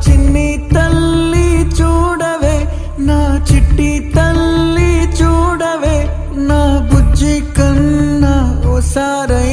చిన్ని తల్లి చూడవే, నా చిట్టి తల్లి చూడవే, నా బుజ్జి కన్నా ఓసారై